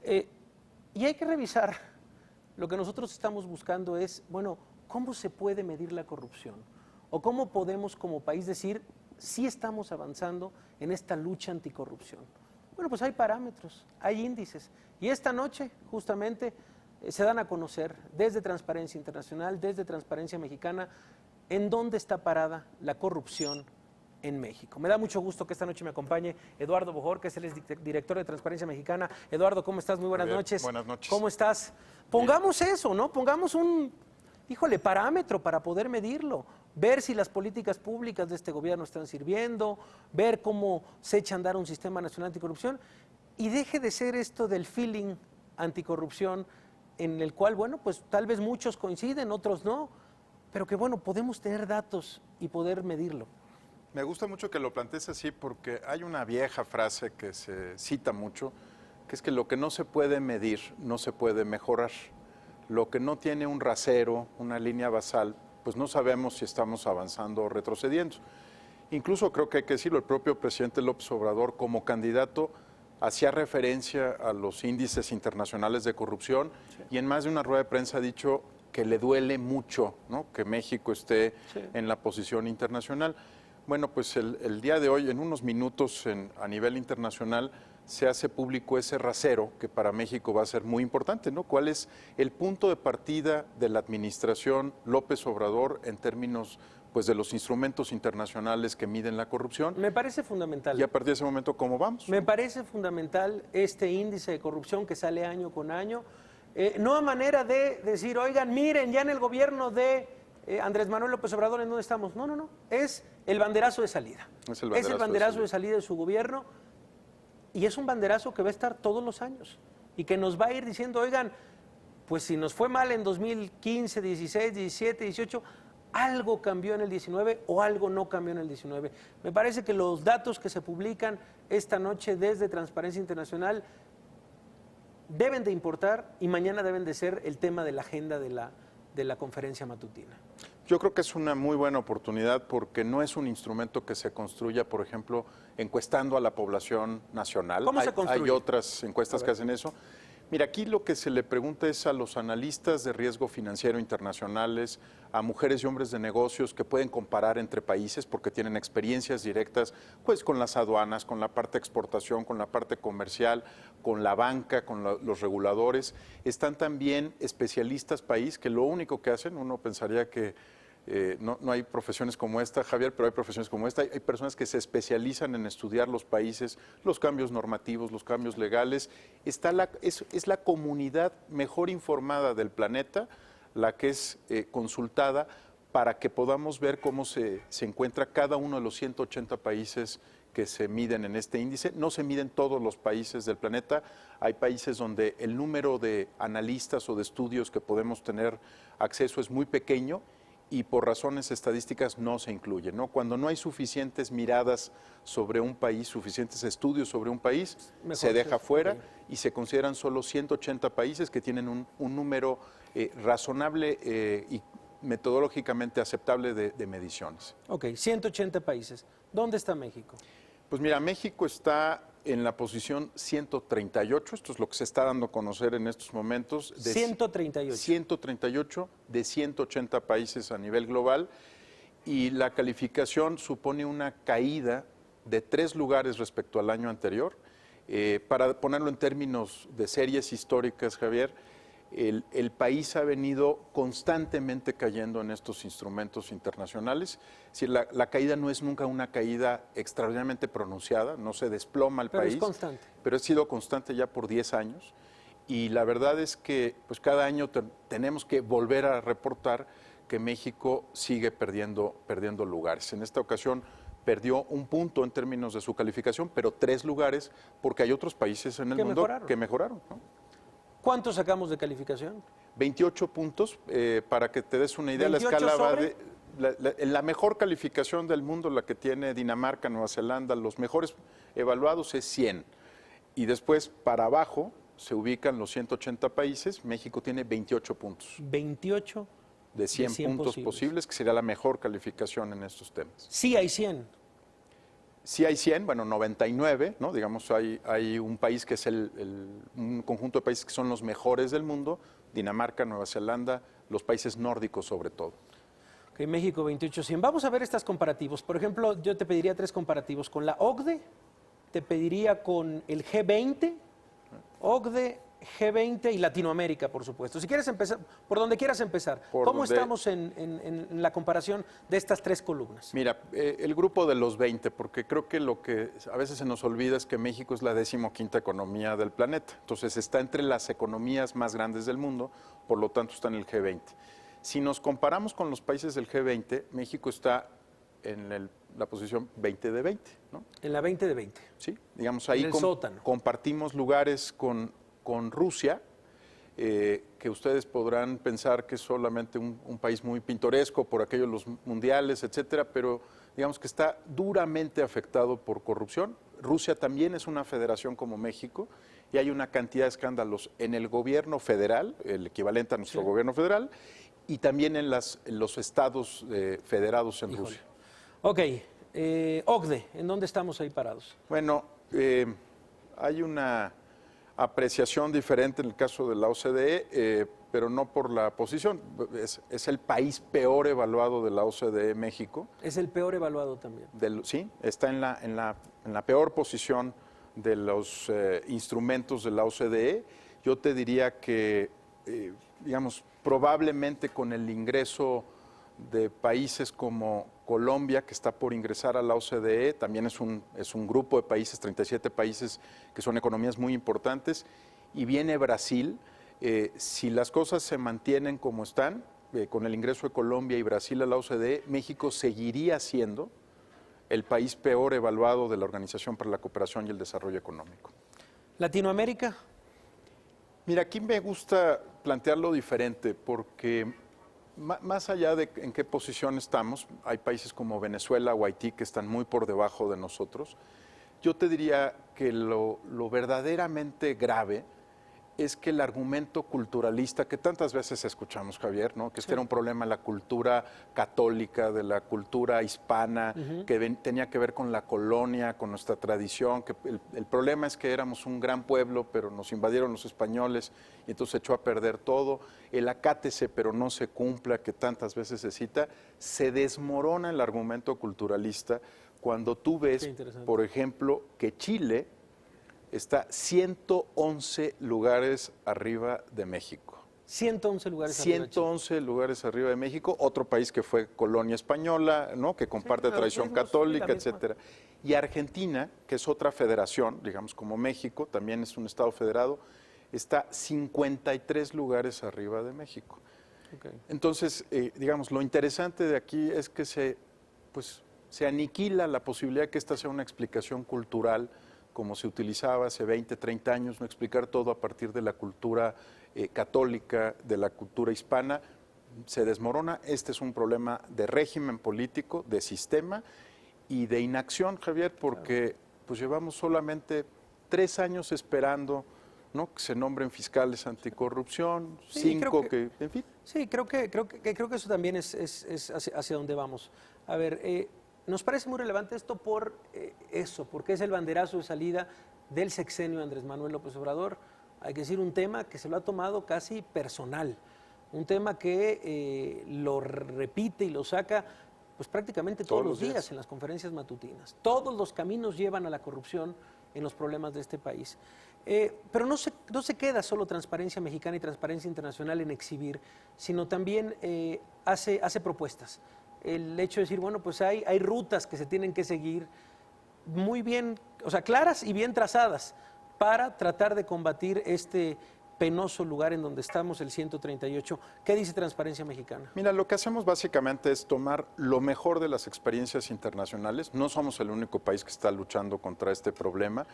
Eh, y hay que revisar, lo que nosotros estamos buscando es, bueno, ¿cómo se puede medir la corrupción? ¿O cómo podemos como país decir, sí estamos avanzando en esta lucha anticorrupción? Bueno, pues hay parámetros, hay índices. Y esta noche, justamente, se dan a conocer desde Transparencia Internacional, desde Transparencia Mexicana, en dónde está parada la corrupción en México. Me da mucho gusto que esta noche me acompañe Eduardo Bojor, que es el director de Transparencia Mexicana. Eduardo, ¿cómo estás? Muy buenas noches. Buenas noches. ¿Cómo estás? Pongamos eso, ¿no? Pongamos un, parámetro para poder medirlo, ver si las políticas públicas de este gobierno están sirviendo, ver cómo se echa a andar un sistema nacional anticorrupción y deje de ser esto del feeling anticorrupción en el cual, bueno, pues tal vez muchos coinciden, otros no, pero que bueno, podemos tener datos y poder medirlo. Me gusta mucho que lo plantees así porque hay una vieja frase que se cita mucho, que es que lo que no se puede medir no se puede mejorar. Lo que no tiene un rasero, una línea basal, pues no sabemos si estamos avanzando o retrocediendo. Incluso creo que hay que decirlo, el propio presidente López Obrador como candidato hacía referencia a los índices internacionales de corrupción y en más de una rueda de prensa ha dicho que le duele mucho, ¿no?, que México esté en la posición internacional. Bueno, pues el día de hoy, en unos minutos a nivel internacional, se hace público ese rasero que para México va a ser muy importante, ¿no? ¿Cuál es el punto de partida de la administración López Obrador en términos, pues, de los instrumentos internacionales que miden la corrupción? Me parece fundamental. Y a partir de ese momento, ¿cómo vamos? Me parece fundamental este índice de corrupción que sale año con año. No a manera de decir, oigan, miren, ya en el gobierno de Andrés Manuel López Obrador, ¿en dónde estamos? No, no, no. Es el banderazo de salida. Es el banderazo de salida de su gobierno. Y es un banderazo que va a estar todos los años y que nos va a ir diciendo, oigan, pues si nos fue mal en 2015, 16, 17, 18, algo cambió en el 19 o algo no cambió en el 19. Me parece que los datos que se publican esta noche desde Transparencia Internacional deben de importar y mañana deben de ser el tema de la agenda de la conferencia matutina. Yo creo que es una muy buena oportunidad porque no es un instrumento que se construya, por ejemplo, encuestando a la población nacional. ¿Cómo se construye? Hay otras encuestas que hacen eso. Mira, aquí lo que se le pregunta es a los analistas de riesgo financiero internacionales, a mujeres y hombres de negocios que pueden comparar entre países porque tienen experiencias directas, pues, con las aduanas, con la parte de exportación, con la parte comercial, con la banca, con los reguladores. Están también especialistas país que lo único que hacen, uno pensaría que no hay profesiones como esta, Javier, pero hay profesiones como esta. Hay personas que se especializan en estudiar los países, los cambios normativos, los cambios legales. Es la comunidad mejor informada del planeta la que es consultada para que podamos ver cómo se encuentra cada uno de los 180 países que se miden en este índice. No se miden todos los países del planeta. Hay países donde el número de analistas o de estudios que podemos tener acceso es muy pequeño y por razones estadísticas no se incluye, ¿no? Cuando no hay suficientes miradas sobre un país, suficientes estudios sobre un país, se deja fuera y se consideran solo 180 países que tienen un número razonable y metodológicamente aceptable de mediciones. Ok, 180 países. ¿Dónde está México? Pues mira, México está en la posición 138, esto es lo que se está dando a conocer en estos momentos. 138. 138 de 180 países a nivel global y la calificación supone una caída de 3 lugares respecto al año anterior. Para ponerlo en términos de series históricas, Javier, el país ha venido constantemente cayendo en estos instrumentos internacionales. Si la caída no es nunca una caída extraordinariamente pronunciada, no se desploma el país. Pero es constante. Pero ha sido constante ya por 10 años. Y la verdad es que pues cada año tenemos que volver a reportar que México sigue perdiendo lugares. En esta ocasión perdió 1 punto en términos de su calificación, pero 3 lugares porque hay otros países en el mundo que mejoraron, ¿no? ¿Cuánto sacamos de calificación? 28 puntos, para que te des una idea, la escala va de la mejor calificación del mundo, la que tiene Dinamarca, Nueva Zelanda, los mejores evaluados es 100. Y después, para abajo, se ubican los 180 países, México tiene 28 puntos. 28 de 100 puntos posibles, que sería la mejor calificación en estos temas. Sí hay 100. Sí hay 100, bueno, 99, ¿no? Digamos, hay un país que es un conjunto de países que son los mejores del mundo, Dinamarca, Nueva Zelanda, los países nórdicos sobre todo. Ok, México 28-100. Vamos a ver estos comparativos. Por ejemplo, yo te pediría 3 comparativos. Con la OCDE, te pediría con el G20, OCDE, G20 y Latinoamérica, por supuesto. Si quieres empezar, por donde quieras empezar, ¿cómo estamos en la comparación de estas 3 columnas? Mira, el grupo de los 20, porque creo que lo que a veces se nos olvida es que México es la 15ª economía del planeta. Entonces está entre las economías más grandes del mundo, por lo tanto está en el G20. Si nos comparamos con los países del G20, México está en la posición 20 de 20, ¿no? En la 20 de 20. Sí, digamos ahí compartimos lugares con Rusia, que ustedes podrán pensar que es solamente un país muy pintoresco por aquellos los mundiales, etcétera, pero digamos que está duramente afectado por corrupción. Rusia también es una federación como México y hay una cantidad de escándalos en el gobierno federal, el equivalente a nuestro gobierno federal, y también en los estados federados en Rusia. Ok, OCDE, ¿en dónde estamos ahí parados? Bueno, hay una apreciación diferente en el caso de la OCDE, pero no por la posición. Es el país peor evaluado de la OCDE, México. Es el peor evaluado también. Sí, está en la peor posición de los instrumentos de la OCDE. Yo te diría que, digamos, probablemente con el ingreso de países como Colombia, que está por ingresar a la OCDE, también es un grupo de países, 37 países que son economías muy importantes, y viene Brasil. Si las cosas se mantienen como están, con el ingreso de Colombia y Brasil a la OCDE, México seguiría siendo el país peor evaluado de la Organización para la Cooperación y el Desarrollo Económico. ¿Latinoamérica? Mira, aquí me gusta plantearlo diferente, porque más allá de en qué posición estamos, hay países como Venezuela o Haití que están muy por debajo de nosotros. Yo te diría que lo verdaderamente grave es que el argumento culturalista que tantas veces escuchamos, Javier, ¿no? Que este era un problema de la cultura católica, de la cultura hispana, que tenía que ver con la colonia, con nuestra tradición, que el problema es que éramos un gran pueblo, pero nos invadieron los españoles y entonces se echó a perder todo, el acátese pero no se cumpla, que tantas veces se cita, se desmorona el argumento culturalista cuando tú ves, por ejemplo, que Chile está 111 lugares arriba de México. 111 lugares arriba. 111 lugares arriba de México, otro país que fue colonia española, ¿no? Que comparte tradición católica, etcétera. Y Argentina, que es otra federación, digamos como México, también es un estado federado, está 53 lugares arriba de México. Okay. Entonces, digamos, lo interesante de aquí es que se aniquila la posibilidad de que esta sea una explicación cultural como se utilizaba hace 20, 30 años, no explicar todo a partir de la cultura católica, de la cultura hispana, se desmorona. Este es un problema de régimen político, de sistema y de inacción, Javier, porque pues llevamos solamente 3 años esperando, ¿no? Que se nombren fiscales anticorrupción, 5 que, en fin. Sí, creo que eso también es hacia donde vamos. A ver, nos parece muy relevante esto por eso, porque es el banderazo de salida del sexenio de Andrés Manuel López Obrador. Hay que decir, un tema que se lo ha tomado casi personal, un tema que lo repite y lo saca pues prácticamente todos los días en las conferencias matutinas. Todos los caminos llevan a la corrupción en los problemas de este país. Pero no se queda solo Transparencia Mexicana y Transparencia Internacional en exhibir, sino también hace propuestas. El hecho de decir, bueno, pues hay rutas que se tienen que seguir muy bien, o sea, claras y bien trazadas para tratar de combatir este penoso lugar en donde estamos, el 138. ¿Qué dice Transparencia Mexicana? Mira, lo que hacemos básicamente es tomar lo mejor de las experiencias internacionales. No somos el único país que está luchando contra este problema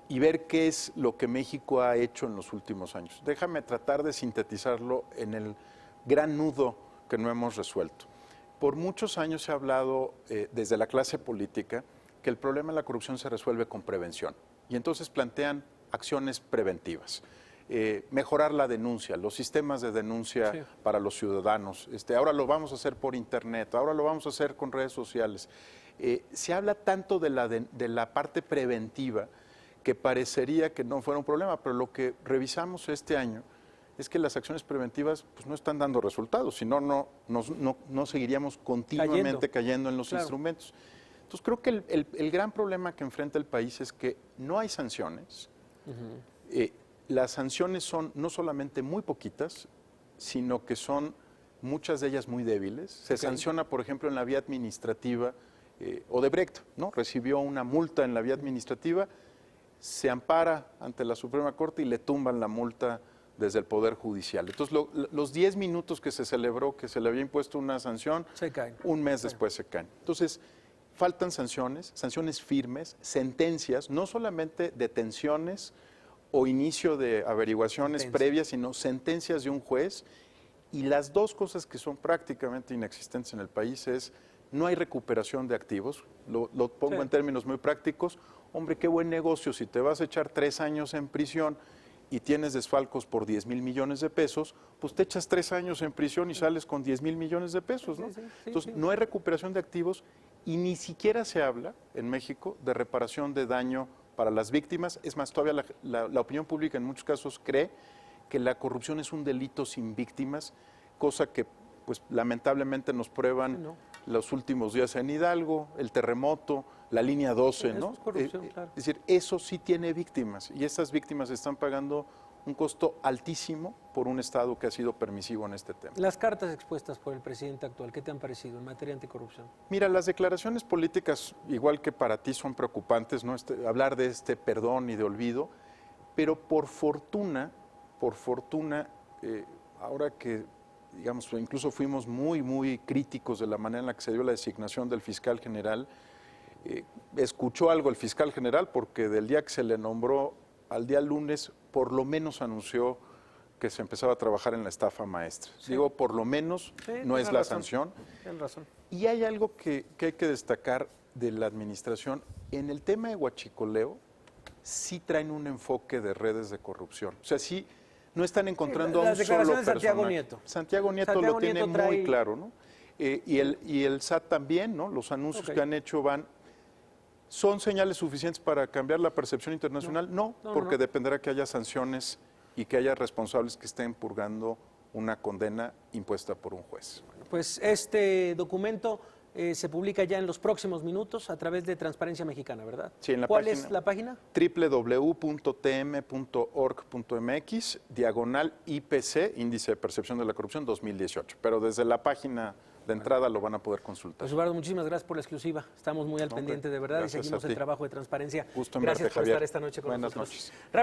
y ver qué es lo que México ha hecho en los últimos años. Déjame tratar de sintetizarlo en el gran nudo que no hemos resuelto. Por muchos años se ha hablado desde la clase política que el problema de la corrupción se resuelve con prevención y entonces plantean acciones preventivas. Mejorar la denuncia, los sistemas de denuncia para los ciudadanos. Ahora lo vamos a hacer por internet, ahora lo vamos a hacer con redes sociales. Se habla tanto de la parte preventiva que parecería que no fuera un problema, pero lo que revisamos este año es que las acciones preventivas pues, no están dando resultados, si no, no seguiríamos continuamente cayendo en los instrumentos. Entonces creo que el gran problema que enfrenta el país es que no hay sanciones. Las sanciones son no solamente muy poquitas, sino que son muchas de ellas muy débiles. Se sanciona, por ejemplo, en la vía administrativa, Odebrecht, ¿no? Recibió una multa en la vía administrativa, se ampara ante la Suprema Corte y le tumban la multa desde el Poder Judicial. Entonces, los 10 minutos que se celebró, que se le había impuesto una sanción, se caen. Un mes después se caen. Entonces, faltan sanciones firmes, sentencias, no solamente detenciones o inicio de averiguaciones previas, sino sentencias de un juez. Y las dos cosas que son prácticamente inexistentes en el país es, no hay recuperación de activos, lo pongo en términos muy prácticos. Hombre, qué buen negocio, si te vas a echar 3 años en prisión y tienes desfalcos por 10,000 millones de pesos, pues te echas 3 años en prisión y sales con 10,000 millones de pesos, ¿no? Entonces, no hay recuperación de activos y ni siquiera se habla en México de reparación de daño para las víctimas. Es más, todavía la opinión pública en muchos casos cree que la corrupción es un delito sin víctimas, cosa que pues lamentablemente nos prueban los últimos días en Hidalgo, el terremoto, la línea 12, ¿no? Es corrupción, claro. Es decir, eso sí tiene víctimas y estas víctimas están pagando un costo altísimo por un Estado que ha sido permisivo en este tema. Las cartas expuestas por el presidente actual, ¿qué te han parecido en materia anticorrupción? Mira, las declaraciones políticas, igual que para ti, son preocupantes, ¿no? Hablar de este perdón y de olvido, pero por fortuna, ahora que digamos, incluso fuimos muy críticos de la manera en la que se dio la designación del fiscal general. Escuchó algo el fiscal general porque del día que se le nombró al día lunes, por lo menos anunció que se empezaba a trabajar en la estafa maestra. Digo, por lo menos, no es la sanción. Tienes razón. Y hay algo que hay que destacar de la administración. En el tema de huachicoleo, sí traen un enfoque de redes de corrupción. O sea, sí no están encontrando a un solo personaje. Santiago Nieto. Santiago Nieto lo tiene muy claro, ¿no? Y el SAT también, ¿no? Los anuncios que han hecho ¿son señales suficientes para cambiar la percepción internacional? No, porque dependerá que haya sanciones y que haya responsables que estén purgando una condena impuesta por un juez. Pues este documento se publica ya en los próximos minutos a través de Transparencia Mexicana, ¿verdad? Sí, en la ¿Cuál página, es la página? www.tm.org.mx/IPC, Índice de Percepción de la Corrupción 2018. Pero desde la página de entrada lo van a poder consultar. Pues Eduardo, muchísimas gracias por la exclusiva. Estamos muy al pendiente de verdad y seguimos el trabajo de transparencia. Gusto en gracias verte, por Javier. estar esta noche con Buenas nosotros. Noches.